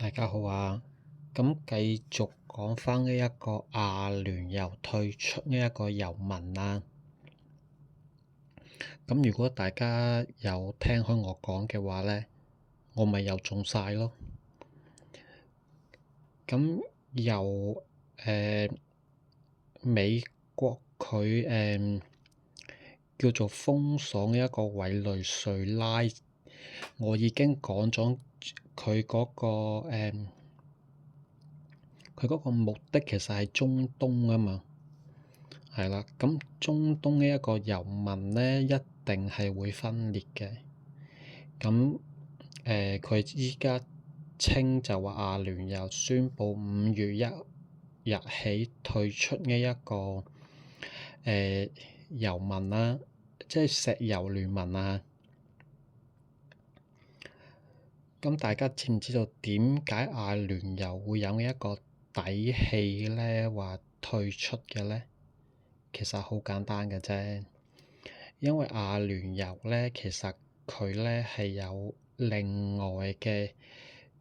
大家好啊，咁繼續講翻呢一個阿聯酋退出呢一個遊民啦。咁如果大家有聽開我講嘅話咧，我咪又中晒咯。咁由美國佢叫做封鎖呢一個委內瑞拉，我已經講咗佢嗰個佢嗰個目的其實係中東啊嘛，係啦。咁中東呢一個遊民咧，一定係會分裂嘅。咁佢依家稱就話阿聯酋宣布5月1日起退出呢一個遊民啦，即係石油聯盟啊。咁大家知唔知道點解阿聯酋會有呢一個底氣咧，話退出嘅咧？其實好簡單嘅啫，因為阿聯酋咧，其實佢咧係有另外嘅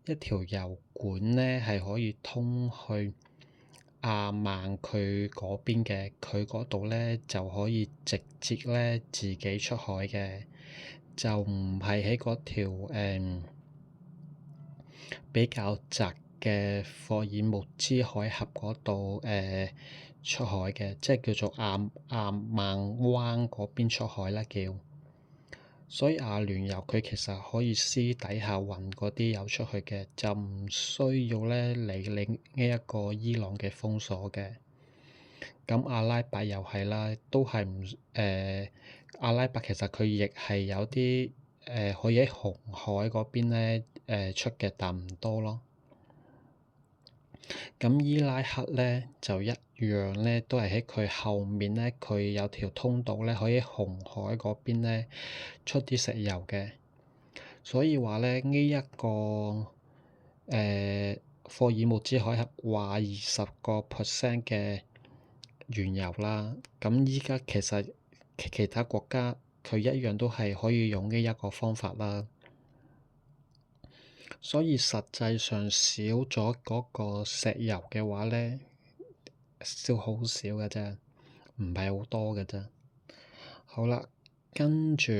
一條油管咧，係可以通去阿曼佢嗰邊嘅，佢嗰度咧就可以直接咧自己出海嘅，就唔係喺嗰條比較窄嘅霍爾木茲海峽嗰度出海嘅，即係叫做阿曼灣嗰邊出海啦叫。所以阿聯酋佢其實可以私底下運嗰啲油出去嘅，就唔需要咧理你呢一個伊朗嘅封鎖嘅。咁阿拉伯又係啦，都係唔阿拉伯其實佢亦係有啲可以喺紅海嗰邊咧出嘅，但唔多咯。咁伊拉克咧就一樣咧，都係喺佢後面咧，佢有條通道咧，可以喺紅海嗰邊咧出啲石油嘅。所以話咧，呢一個霍爾木茲海峽話20% 嘅原油啦，咁依家其實其他國家佢一樣都係可以用呢一個方法啦。所以實際上少咗嗰個石油嘅話咧，少好少嘅啫，唔係好多嘅啫。好啦，跟住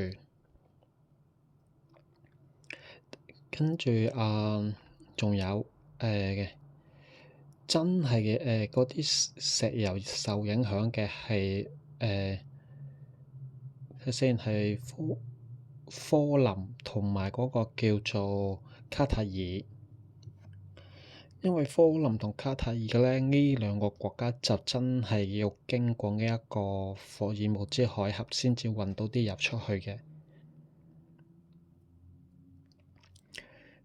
仲有真係嘅嗰啲石油受影響嘅係睇先係科林同埋嗰個叫做卡塔爾，因為科林同卡塔爾嘅咧，呢兩個國家就真係要經過呢一個霍爾木茲海峽先至運到啲油出去嘅。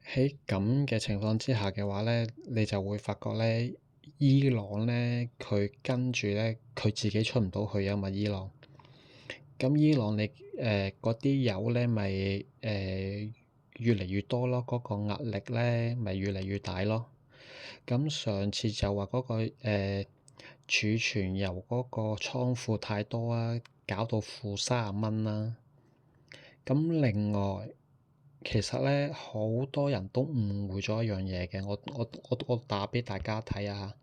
喺咁嘅情況之下嘅話咧，你就會發覺咧，伊朗咧佢跟住咧佢自己出唔到去啊嘛，伊朗。咁伊朗你嗰啲油咧咪越嚟越多咯，嗰個壓力咧咪越嚟越大咯。咁上次就話嗰個儲存油嗰個倉庫太多啊，搞到負30蚊啦。咁另外，其實咧好多人都誤會咗一樣嘢嘅，我打俾大家睇下。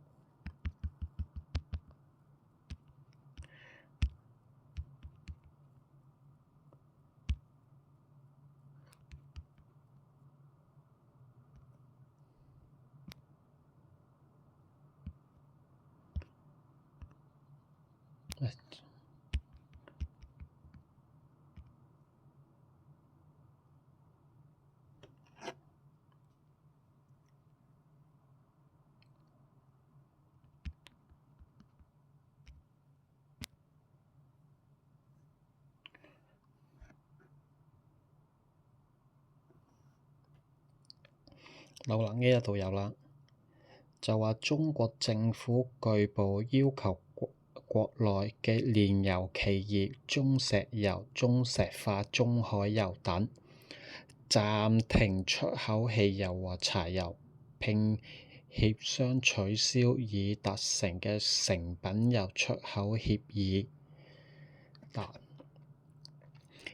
好啦，呢一度有啦，就話中國政府據報要求國內嘅煉油企業中石油、中石化、中海油等暫停出口汽油和柴油，並協商取消已達成嘅成品油出口協議。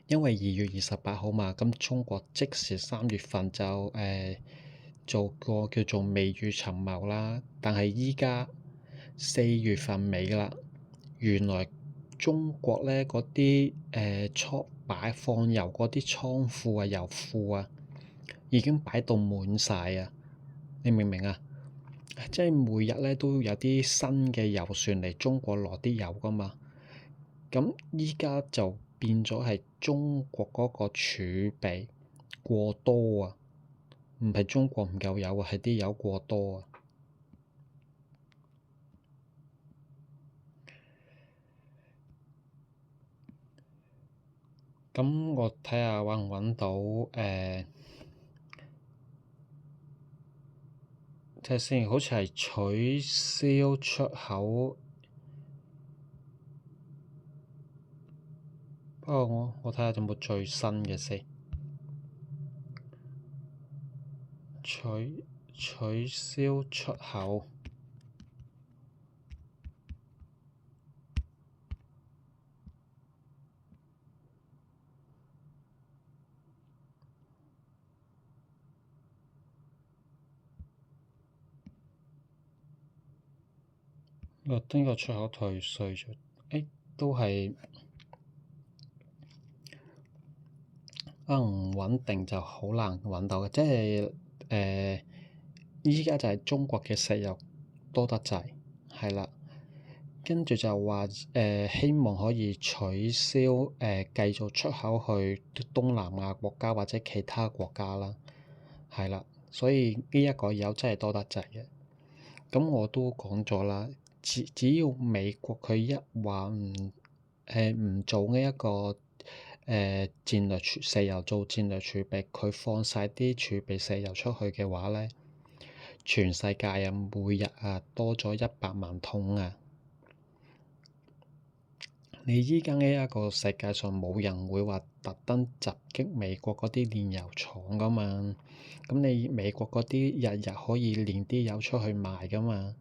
因為2月28號嘛，咁中國即時3月份就做過叫做未雨綢繆啦，但係依家4月份尾啦，原來中國咧嗰啲倉擺放油嗰啲倉庫啊、油庫啊，已經擺到滿晒啊！你明唔明啊？即係每日咧都有啲新嘅油船嚟中國攞啲油噶嘛。咁依家就變咗係中國嗰個儲備過多啊，唔係中國唔夠油啊，係啲油過多啊。咁我睇下揾唔揾到睇下先，好似係取消出口。不過我睇下有冇最新嘅先。取消出口。呢個出口退稅咗，都係唔穩定就好難揾到嘅，即係依家就係中國嘅石油多得滯，係啦，跟住就話希望可以取消繼續出口去東南亞國家或者其他國家啦，係啦，所以呢一個油真係多得滯嘅。咁我都講咗啦，只要美國佢一話唔做呢一個戰略石油做戰略儲備，佢放晒啲儲備石油出去嘅話咧，全世界啊每日啊多咗100萬桶啊！你依家呢一個世界上冇人會話特登襲擊美國嗰啲煉油廠噶嘛，咁你美國嗰啲日日可以煉啲油出去賣噶嘛，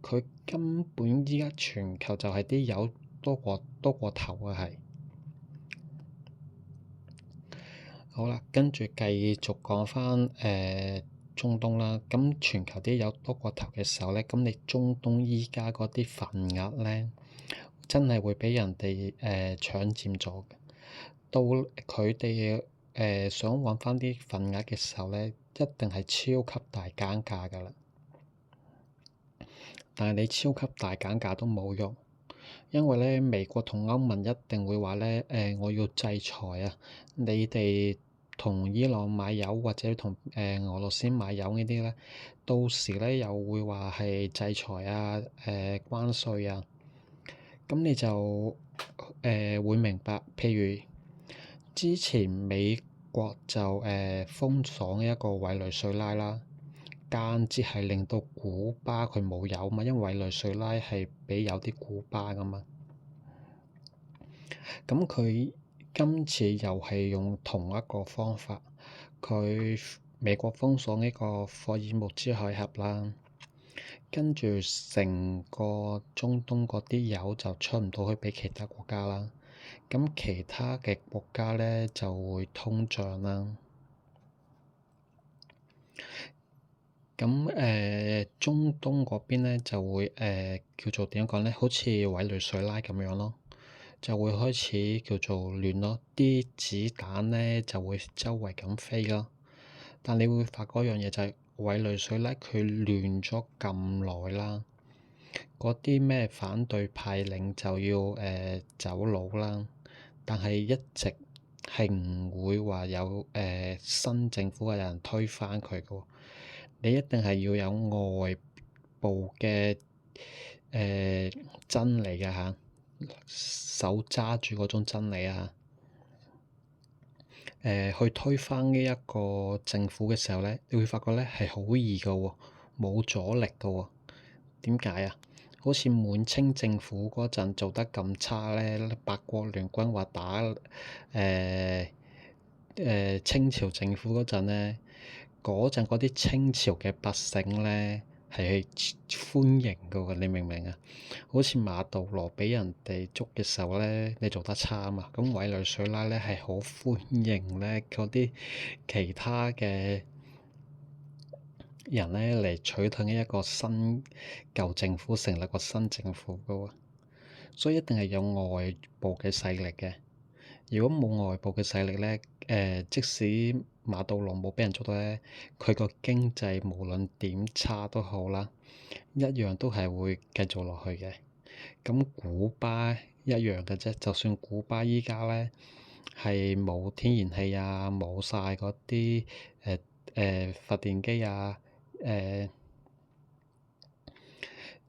佢根本依家全球就係啲油多過頭啊，係。好啦，跟住繼續講返中東啦。咁全球啲油多過頭嘅時候咧，咁你中東依家嗰啲份額咧，真係會俾人哋搶佔咗嘅。到佢哋想揾返啲份額嘅時候咧，一定係超級大減價㗎啦。但係你超級大減價都冇用，因為咧美國同歐盟一定會話咧我要制裁啊！你哋同伊朗買油或者同俄羅斯買油呢啲咧，到時咧又會話係制裁啊、關稅啊，咁你就會明白。譬如之前美國就封鎖一個委內瑞拉啦，間接係令到古巴佢冇油嘛，因為委內瑞拉係俾有啲古巴噶嘛。咁佢今次又係用同一個方法，佢美國封鎖呢個霍爾木茲海峽啦，跟住成個中東嗰啲油就出唔到去俾其他國家啦，咁其他嘅國家咧就會通脹啦。咁中東嗰邊咧就會叫做點講咧？好似委內瑞拉咁樣咯，就會開始叫做亂咯，啲子彈咧就會周圍咁飛咯。但你會發覺一樣嘢就係委內瑞拉佢亂咗咁耐啦，嗰啲咩反對派領袖要走佬啦，但係一直係唔會話有新政府嘅人推翻佢嘅喎。你一定係要有外部嘅真理嘅嚇，手揸住嗰種真理啊，去推翻呢一個政府嘅時候咧，你會發覺咧係好易嘅喎，冇阻力嘅喎。點解啊？好似滿清政府嗰陣做得咁差咧，八國聯軍話打清朝政府嗰陣咧。嗰陣嗰啲清朝嘅百姓咧係歡迎嘅喎，你明唔明啊？好似馬杜羅俾人哋捉嘅時候咧，你做得差啊嘛，咁委內瑞拉咧係好歡迎咧嗰啲其他嘅人咧嚟取締呢一個舊政府，成立個新政府噶喎，所以一定係有外部嘅勢力嘅。如果冇外部嘅勢力咧，即使馬杜羅冇俾人捉到咧，佢個經濟無論點差都好啦，一樣都係會繼續落去嘅。咁古巴一樣嘅啫，就算古巴依家咧係冇天然氣啊，冇晒嗰啲發電機啊，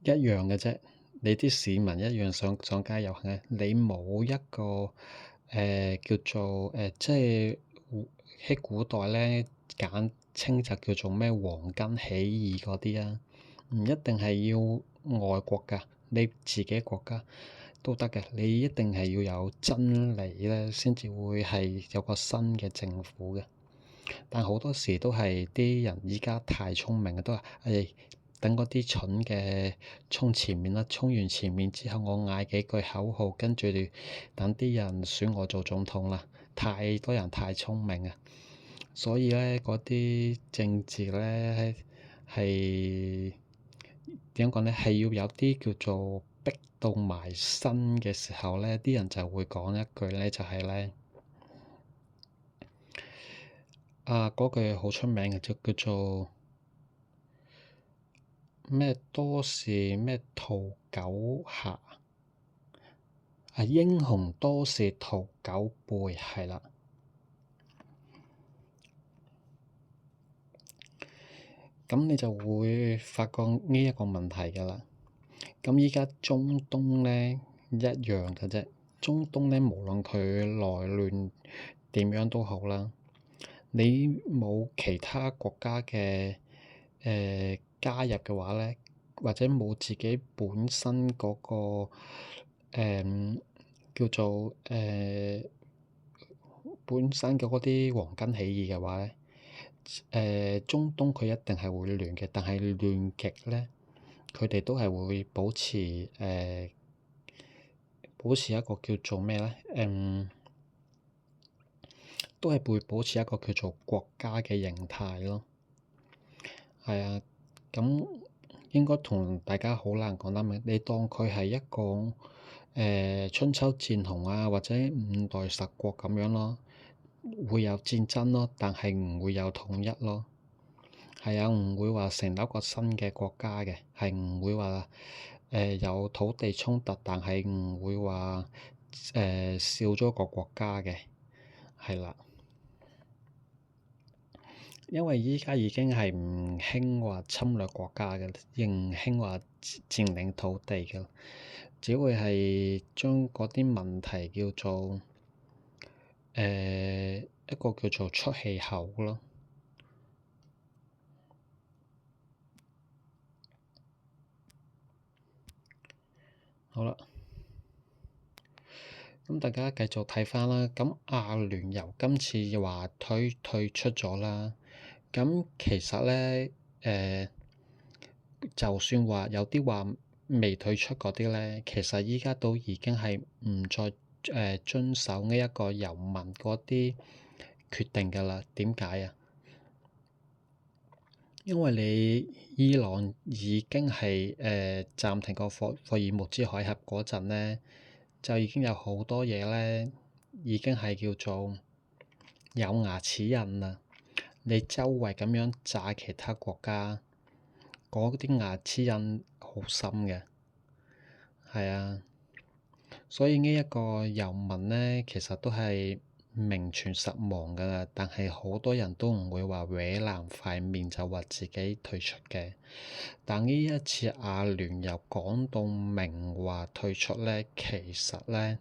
一樣嘅啫。你啲市民一樣上街遊行嘅，你冇一個叫做即係喺古代咧簡稱就叫做咩黃巾起義嗰啲啊，唔一定係要外國㗎，你自己國家都得嘅。你一定係要有真理咧，先至會係有個新嘅政府嘅。但好多時都係啲人依家太聰明啊，都話等嗰啲蠢嘅衝前面啦，衝完前面之後，我嗌幾句口號，跟住等啲人選我做總統啦。太多人太聰明啊，所以咧嗰啲政治咧係點講咧？係要有啲叫做逼到埋身嘅時候咧，啲人就會講一句咧，就係咧嗰句好出名嘅就叫做咩多是咩屠狗下英雄多是屠狗輩，係啦。咁你就會發覺呢一個問題㗎啦。咁依家中東咧一樣嘅啫，中東咧無論佢內亂點樣都好啦，你冇其他國家嘅加入嘅話咧，或者冇自己本身嗰個叫做本身嘅嗰啲黃巾起義嘅話咧，中東佢一定係會亂嘅，但係亂極咧，佢哋都係會保持一個叫做咩咧？都係會保持一個叫做國家嘅形態咯。係啊，咁應該同大家好難講得明。你當佢係一個春秋戰雄啊，或者五代十國咁樣咯，會有戰爭咯，但係唔會有統一咯。係啊，唔會話成立一個新嘅國家嘅，係唔會話有土地衝突，但係唔會話少咗個國家嘅，係啦。因為依家已經係唔興話侵略國家嘅，亦唔興話佔領土地嘅，只會係將嗰啲問題叫做一個叫做出氣口咯。好啦，咁大家繼續睇翻啦。咁阿聯酋今次話退出咗啦。咁其實咧，就算話有啲話未退出嗰啲咧，其實依家都已經係唔再遵守呢一個遊民嗰啲決定㗎啦。點解啊？因為你伊朗已經係暫停個霍爾木茲海峽嗰陣咧，就已經有好多嘢咧，已經係叫做有牙齒印啦。你周圍咁樣炸其他國家，嗰啲牙齒印好深嘅，係啊，所以呢一個遊民咧，其實都係名存實亡㗎啦。但係好多人都唔會話搲爛塊面就話自己退出嘅。但呢一次阿聯酋講到明話退出咧，其實咧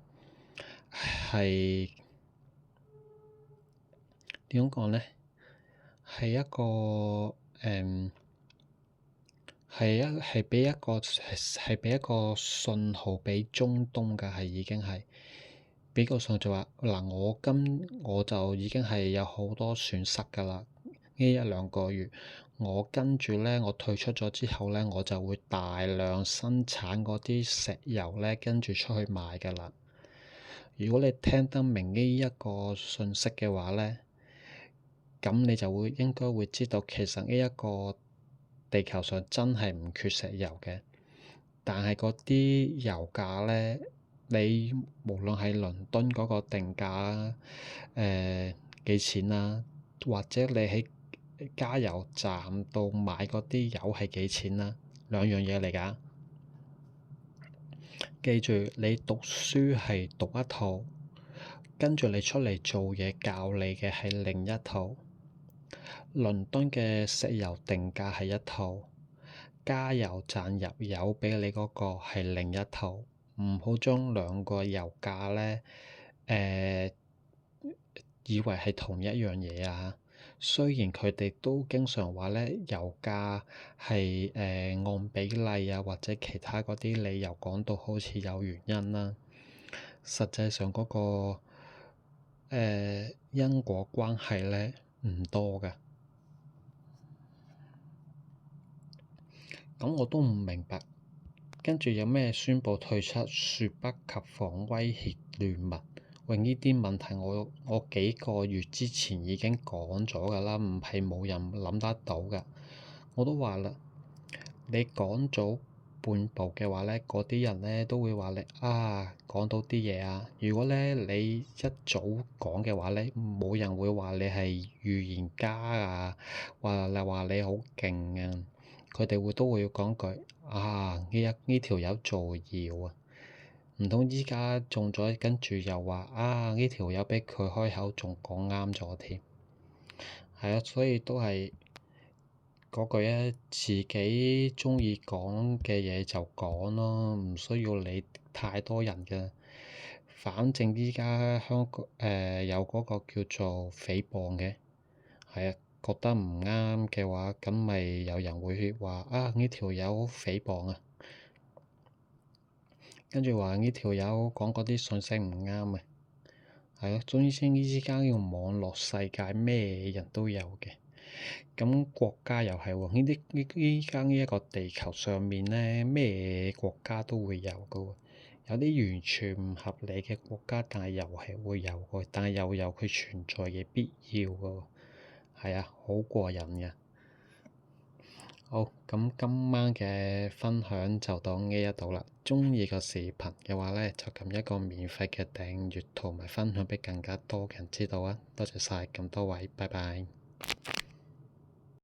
係點講咧？係一個係俾一個信號俾中東㗎，係已經係俾個信號就話嗱，我就已經係有好多損失㗎啦。呢一兩個月，我跟住咧，我退出咗之後咧，我就會大量生產嗰啲石油咧，跟住出去賣㗎啦。如果你聽得明呢一個信息嘅話咧，咁你就應該會知道，其實呢一個地球上真係唔缺石油嘅，但係嗰啲油價咧，你無論係倫敦嗰個定價啊，幾錢啦，或者你喺加油站度買嗰啲油係幾錢啦，兩樣嘢嚟㗎。記住，你讀書係讀一套，跟住你出嚟做嘢教你嘅係另一套。倫敦嘅石油定價係一套，加油站入油畀你嗰個係另一套。唔好將兩個油價咧，以為係同一樣嘢啊！雖然佢哋都經常話咧，油價係按比例啊，或者其他嗰啲理由講到好似有原因啦，實際上嗰個因果關係咧唔多㗎。咁我都唔明白，跟住有咩宣布退出，猝不及防威脅亂物。喂，呢啲問題我幾個月之前已經講咗㗎啦，唔係冇人諗得到㗎。我都話啦，你講早半步嘅話咧，嗰啲人咧都會話你啊講到啲嘢啊。如果咧你一早講嘅話咧，冇人會話你係預言家啊，話你好勁啊。佢哋都會講句啊，呢條友造謠啊，唔通依家中咗，跟住又話啊呢條友畀佢開口仲講啱咗添。係啊，所以都係嗰句咧，自己鍾意講嘅嘢就講咯，唔需要理太多人嘅。反正依家香港有嗰個叫做誹謗嘅，係啊。覺得唔啱嘅話，咁咪有人會話啊呢條友誹謗啊，跟住話呢條友講嗰啲信息唔啱啊，係咯。總之依家呢個網絡世界咩人都有嘅，咁國家又係喎，依家呢一個地球上面咧，咩國家都會有㗎喎，有啲完全唔合理嘅國家，但係又係會有嘅，但係又有佢存在嘅必要㗎喎。係啊，好過癮嘅。好，咁今晚嘅分享就到呢一度啦。鍾意個視頻嘅話咧，就撳一個免費嘅訂閱同埋分享畀更加多嘅人知道啊！多謝晒咁多位，拜拜。